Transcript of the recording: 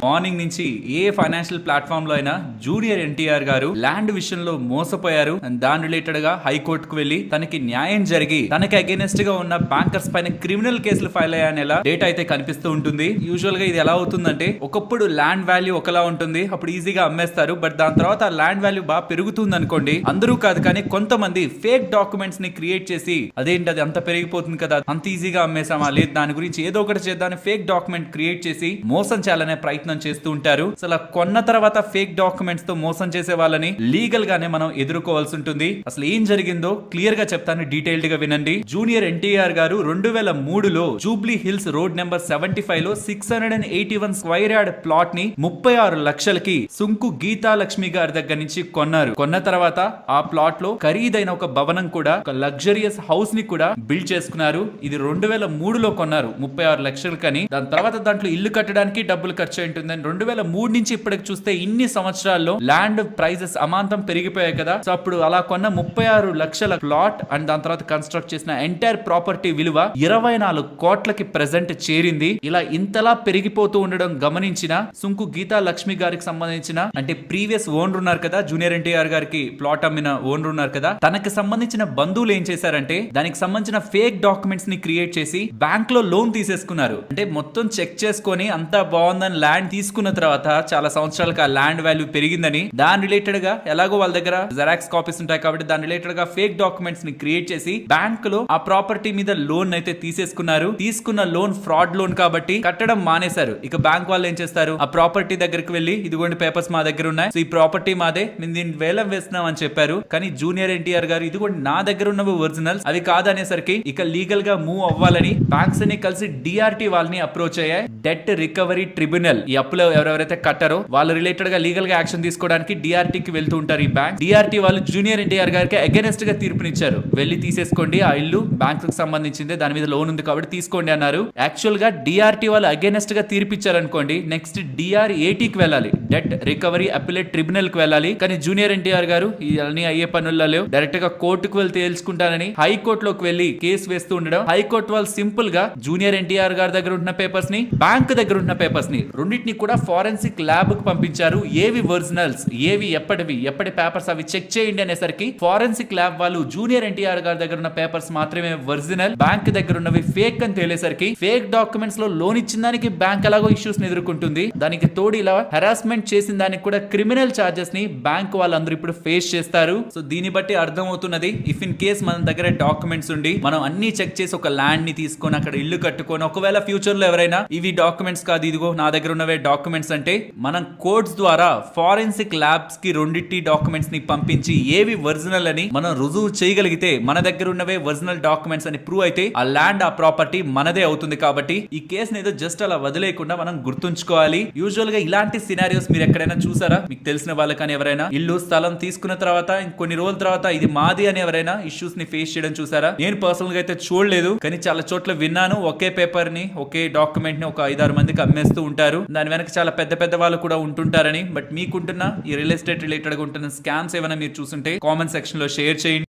Morning నుంచి ఏ financial platform లో అయినా జూనియర్ ఎన్టీఆర్ గారు ల్యాండ్ విషయంలో మోసపోయారు. దాని రిలేటెడ్ గా హైకోర్టుకు వెళ్లి తనకి న్యాయం జరిగి తనకి అగేనెస్ట్ గా ఉన్న బ్యాంకర్స్ పైన క్రిమినల్ కేసులు ఫైల్ అయ్యానేలా డేటా అయితే కనిపిస్తూ ఉంటుంది. యూజువల్ గా ఇది ఎలా అవుతుందంటే, ఒకప్పుడు ల్యాండ్ వాల్యూ ఒకలా ఉంటుంది, అప్పుడు ఈజీగా అమ్మేస్తారు. బట్ దాని తర్వాత ఆ ల్యాండ్ వాల్యూ బాగా పెరుగుతుంది అనుకోండి, అందరూ కాదు కానీ కొంతమంది ఫేక్ డాక్యుమెంట్స్ ని క్రియేట్ చేసి అదేంటి అది అంత పెరిగిపోతుంది కదా, అంత ఈజీగా అమ్మేసామా, లేదు దాని గురించి ఏదో ఒకటి చేద్దామని ఫేక్ డాక్యుమెంట్ క్రియేట్ చేసి మోసం చేయాలనే ప్రయత్నం చేస్తూ ఉంటారు. అసలు కొన్న తర్వాత ఫేక్ డాక్యుమెంట్స్ తో మోసం చేసే వాళ్ళని లీగల్ గానే మనం ఎదుర్కోవాల్సి ఉంటుంది. అసలు ఏం జరిగిందో క్లియర్ గా చెప్తాను, డీటెయిల్డ్ గా వినండి. జూనియర్ ఎన్టీఆర్ గారు 2003లో జూబ్లీ హిల్స్ రోడ్ నెంబర్ 75 లో 681 స్క్వేర్ యార్డ్ ప్లాట్ ని 36 లక్షలకి సుంకు గీతా లక్ష్మి గారి దగ్గర నుంచి కొన్నారు. కొన్న తర్వాత ఆ ప్లాట్ లో ఖరీదైన ఒక భవనం కూడా, ఒక లగ్జరియస్ హౌస్ ని కూడా బిల్డ్ చేసుకున్నారు. ఇది 2003లో కొన్నారు 36 లక్షలు కని. దాని తర్వాత దాంట్లో ఇల్లు కట్టడానికి డబ్బులు ఖర్చు ఉంటుంది. 2003 నుంచి ఇప్పటికి చూస్తే ఇన్ని సంవత్సరాల్లో ల్యాండ్ ప్రైజెస్ అమాంతం పెరిగిపోయాయి కదా. సో అప్పుడు అలా కొన్న 36 లక్షల ప్లాట్ అండ్ దాని తర్వాత కన్స్ట్రక్ట్ చేసిన ఎంటైర్ ప్రాపర్టీ విలువ 24 కోట్లకి ప్రెజెంట్ చేరింది. ఇలా ఇంతలా పెరిగిపోతూ ఉండడం గమనించిన సుంకు గీతా లక్ష్మి గారికి సంబంధించిన, అంటే ప్రీవియస్ ఓనర్ ఉన్నారు కదా, జూనియర్ ఎన్టీఆర్ గారికి ప్లాట్ అమ్మిన ఓనర్ ఉన్నారు కదా, తనకి సంబంధించిన బంధువులు ఏం చేశారంటే దానికి సంబంధించిన ఫేక్ డాక్యుమెంట్స్ ని క్రియేట్ చేసి బ్యాంక్ లో లోన్ తీసేసుకున్నారు. అంటే మొత్తం చెక్ చేసుకొని అంతా బాగుందని ల్యాండ్ తీసుకున్న తర్వాత చాలా సంవత్సరాలకు ఆ ల్యాండ్ వాల్యూ పెరిగిందని, దాని రిలేటెడ్ గా ఎలాగో వాళ్ళ దగ్గర జెరాక్స్ కాపీస్ ఉంటాయి కాబట్టి దాని రిలేటెడ్ గా ఫేక్ డాక్యుమెంట్స్ ని క్రియేట్ చేసి బ్యాంక్ లో ఆ ప్రాపర్టీ మీద లోన్ అయితే తీసేసుకున్నారు. తీసుకున్న లోన్ ఫ్రాడ్ లోన్ కాబట్టి కట్టడం మానేశారు. ఇక బ్యాంక్ వాళ్ళు ఏం చేస్తారు, ఆ ప్రాపర్టీ దగ్గరికి వెళ్లి ఇదిగోండి పేపర్స్ మా దగ్గర ఉన్నాయి, సో ఈ ప్రాపర్టీ మాదే, మేము దీన్ని వేలం వేస్తున్నాం అని చెప్పారు. కానీ జూనియర్ ఎన్టీఆర్ గారు ఇదిగోండి నా దగ్గర ఉన్నవి ఒరిజినల్స్, అవి కాదనేసరికి ఇక లీగల్ గా మూవ్ అవ్వాలని బ్యాంక్స్ అని కలిసి డిఆర్టీ వాళ్ళని అప్రోచ్ అయ్యాయి. డెట్ రికవరీ ట్రిబ్యునల్, ఈ అప్పులో ఎవరెవరైతే కట్టారో వాళ్ళ రిలేటెడ్ గా లీగల్ గా యాక్షన్ తీసుకోవడానికి డిఆర్టీకి వెళ్తూ ఉంటారు ఈ బ్యాంక్. డిఆర్టీ వాళ్ళు జూనియర్ ఎన్టీఆర్ గారికి అగైనెస్ట్ గా తీర్పునిచ్చారు. వెళ్లి తీసేసుకోండి, ఆ ఇల్లు బ్యాంక్ కి సంబంధించింది, దాని మీద లోన్ ఉంది కాబట్టి తీసుకోండి అన్నారు. యాక్చువల్ గా డిఆర్టీ వాళ్ళు అగైనెస్ట్ గా తీర్పిచ్చారు అనుకోండి, నెక్స్ట్ డిఆర్ఏటీకి వెళ్ళాలి, డెట్ రికవరీ అపిలేట్ ట్రిబ్యునల్ కి వెళ్ళాలి. కానీ జూనియర్ ఎన్టీఆర్ గారు ఇవన్నీ అయ్యే పనుల్లో లేవు, డైరెక్ట్ గా కోర్టుకు వెళ్తే తెలుసుకుంటానని హైకోర్టులోకి వెళ్లి కేసు వేస్తూ ఉండడం. హైకోర్టు వాళ్ళు సింపుల్ గా జూనియర్ ఎన్టీఆర్ గారి దగ్గర ఉన్న పేపర్స్ ని, బ్యాంక్ దగ్గర ఉన్న పేపర్స్ ని రెండింటిని కూడా ఫారెన్సిక్ ల్యాబ్ కు పంపించారు. ఏవి ఒరిజినల్స్, ఏవి ఎప్పటి పేపర్స్ అవి చెక్ చేయండి అనేసరికి ఫారెన్సిక్ ల్యాబ్ వాళ్ళు జూనియర్ ఎన్టీఆర్ గారి దగ్గర ఉన్న పేపర్స్ మాత్రమే ఒరిజినల్, బ్యాంక్ దగ్గర ఉన్నవి ఫేక్ అని తేలేసరికి ఫేక్ డాక్యుమెంట్స్ లో లోన్ ఇచ్చిన దానికి బ్యాంక్ ఎలాగో ఇష్యూస్ ఎదుర్కొంటుంది, దానికి తోడు ఇలా హెరాస్మెంట్ చేసిన దానికి కూడా క్రిమినల్ చార్జెస్ ని బ్యాంక్ వాళ్ళందరూ ఇప్పుడు ఫేస్ చేస్తారు. సో దీన్ని బట్టి అర్థం అవుతున్నది, ఇఫ్ ఇన్ కేస్ మన దగ్గర డాక్యుమెంట్స్ ఉండి మనం అన్ని చెక్ చేసి ఒక ల్యాండ్ ని తీసుకొని అక్కడ ఇల్లు కట్టుకొని ఒకవేళ ఫ్యూచర్ లో ఎవరైనా ఇవి డాక్యుమెంట్స్ కాదు ఇదిగో నా దగ్గర ఉన్నవే డాక్యుమెంట్స్ అంటే, మనం కోర్ట్స్ ద్వారా ఫారెన్సిక్ ల్యాబ్స్ కి రెండింటి డాక్యుమెంట్స్ ని పంపించి ఏవి ఒరిజినల్ అని మనం రుజువు చేయగలిగితే, మన దగ్గర ఉన్నవే ఒరిజినల్ డాక్యుమెంట్స్ అని ప్రూవ్ అయితే ఆ ల్యాండ్ ఆ ప్రాపర్టీ మనదే అవుతుంది. కాబట్టి ఈ కేసుని ఏదో జస్ట్ అలా వదిలేయకుండా మనం గుర్తుంచుకోవాలి. యూజువల్ గా ఇలాంటి సినారియోస్ మీరు ఎక్కడైనా చూసారా? మీకు తెలిసిన వాళ్ళకని ఎవరైనా ఇల్లు స్థలం తీసుకున్న తర్వాత కొన్ని రోజుల తర్వాత ఇది మాది అని ఎవరైనా ఇష్యూస్ ని ఫేస్ చేయడం చూసారా? నేను పర్సనల్ గా అయితే చూడలేదు, కానీ చాలా చోట్ల విన్నాను. ఒకే పేపర్ ని, ఒకే డాక్యుమెంట్ ని ఒక 5-6 మందికి అమ్మేస్తూ ఉంటారు. దాని వెనక చాలా పెద్ద పెద్ద వాళ్ళు కూడా ఉంటుంటారని. బట్ మీకుంటున్న ఈ రియల్ ఎస్టేట్ రిలేటెడ్ గా ఉంటున్న స్కామ్స్ ఏమైనా మీరు చూస్తుంటే కామెంట్ సెక్షన్ లో షేర్ చేయండి.